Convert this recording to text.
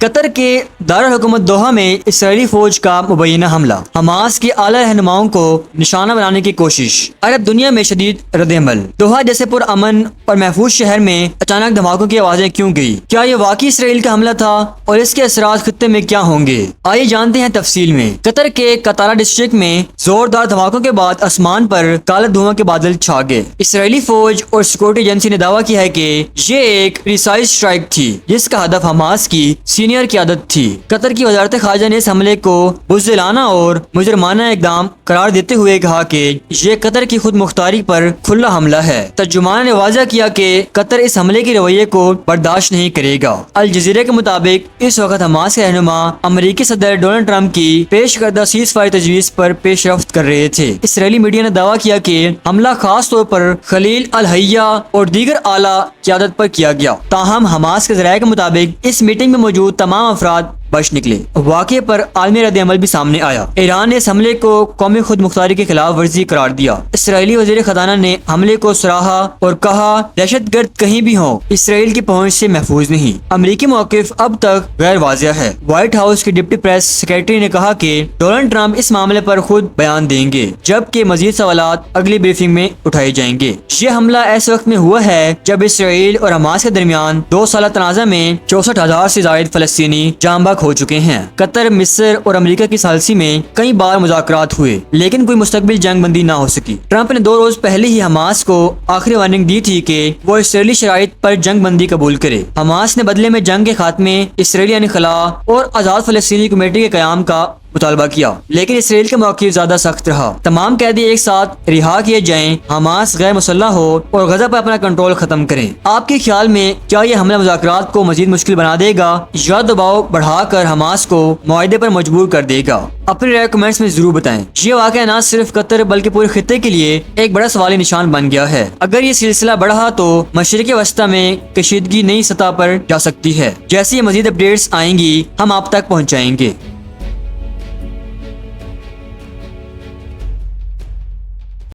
قطر کے دارالحکومت دوحہ میں اسرائیلی فوج کا مبینہ حملہ، حماس کے اعلیٰ رہنماؤں کو نشانہ بنانے کی کوشش، عرب دنیا میں شدید رد عمل۔ دوحہ جیسے پرامن اور محفوظ شہر میں اچانک دھماکوں کی آوازیں کیوں گئی؟ کیا یہ واقعی اسرائیل کا حملہ تھا اور اس کے اثرات خطے میں کیا ہوں گے؟ آئیے جانتے ہیں تفصیل میں۔ قطر کے قطارہ ڈسٹرکٹ میں زوردار دھماکوں کے بعد آسمان پر کالے دھواں کے بادل چھا گئے۔ اسرائیلی فوج اور سیکورٹی ایجنسی نے دعویٰ کیا ہے کہ یہ ایک پریسائز اسٹرائک تھی جس کا ہدف حماس کی سینئر قیادت تھی۔ قطر کی وزارت خارجہ نے اس حملے کو بزدلانہ اور مجرمانہ اقدام قرار دیتے ہوئے کہا کہ یہ قطر کی خود مختاری پر کھلا حملہ ہے۔ ترجمان نے واضح کیا کہ قطر اس حملے کے رویے کو برداشت نہیں کرے گا۔ الجزیرہ کے مطابق اس وقت حماس کے رہنما امریکی صدر ڈونلڈ ٹرمپ کی پیش کردہ سیز فائر تجویز پر پیش رفت کر رہے تھے۔ اسرائیلی میڈیا نے دعویٰ کیا کہ حملہ خاص طور پر خلیل الحیہ اور دیگر اعلیٰ قیادت پر کیا گیا، تاہم حماس کے ذرائع کے مطابق اس میٹنگ میں موجود تمام افراد بچ نکلے۔ واقعے پر عالمی رد عمل بھی سامنے آیا۔ ایران نے اس حملے کو قومی خود مختاری کی خلاف ورزی قرار دیا۔ اسرائیلی وزیر خزانہ نے حملے کو سراہا اور کہا دہشت گرد کہیں بھی ہوں اسرائیل کی پہنچ سے محفوظ نہیں۔ امریکی موقف اب تک غیر واضح ہے۔ وائٹ ہاؤس کی ڈپٹی پریس سیکریٹری نے کہا کہ ڈونلڈ ٹرمپ اس معاملے پر خود بیان دیں گے، جبکہ مزید سوالات اگلی بریفنگ میں اٹھائے جائیں گے۔ یہ حملہ ایسے وقت میں ہوا ہے جب اسرائیل اور حماس کے درمیان 2 سالہ تنازع میں 64,000 سے زائد فلسطینی جاں بحق ہو چکے ہیں۔ قطر، مصر اور امریکہ کی ثالثی میں کئی بار مذاکرات ہوئے لیکن کوئی مستقبل جنگ بندی نہ ہو سکی۔ ٹرمپ نے 2 روز پہلے ہی حماس کو آخری وارننگ دی تھی کہ وہ اسرائیلی شرائط پر جنگ بندی قبول کرے۔ حماس نے بدلے میں جنگ کے خاتمے، اسرائیلی انخلا اور آزاد فلسطینی کمیٹی کے قیام کا مطالبہ کیا، لیکن اسرائیل کا موقف زیادہ سخت رہا۔ تمام قیدی ایک ساتھ رہا کیے جائیں، حماس غیر مسلح ہو اور غزہ پر اپنا کنٹرول ختم کریں۔ آپ کے خیال میں کیا یہ حملہ مذاکرات کو مزید مشکل بنا دے گا یا دباؤ بڑھا کر حماس کو معاہدے پر مجبور کر دے گا؟ اپنی رائے کمنٹس میں ضرور بتائیں۔ یہ واقعہ نہ صرف قطر بلکہ پورے خطے کے لیے ایک بڑا سوالی نشان بن گیا ہے۔ اگر یہ سلسلہ بڑھا تو مشرق وسطی میں کشیدگی نئی سطح پر جا سکتی ہے۔ جیسے یہ مزید اپڈیٹس آئیں گی ہم آپ تک پہنچائیں گے۔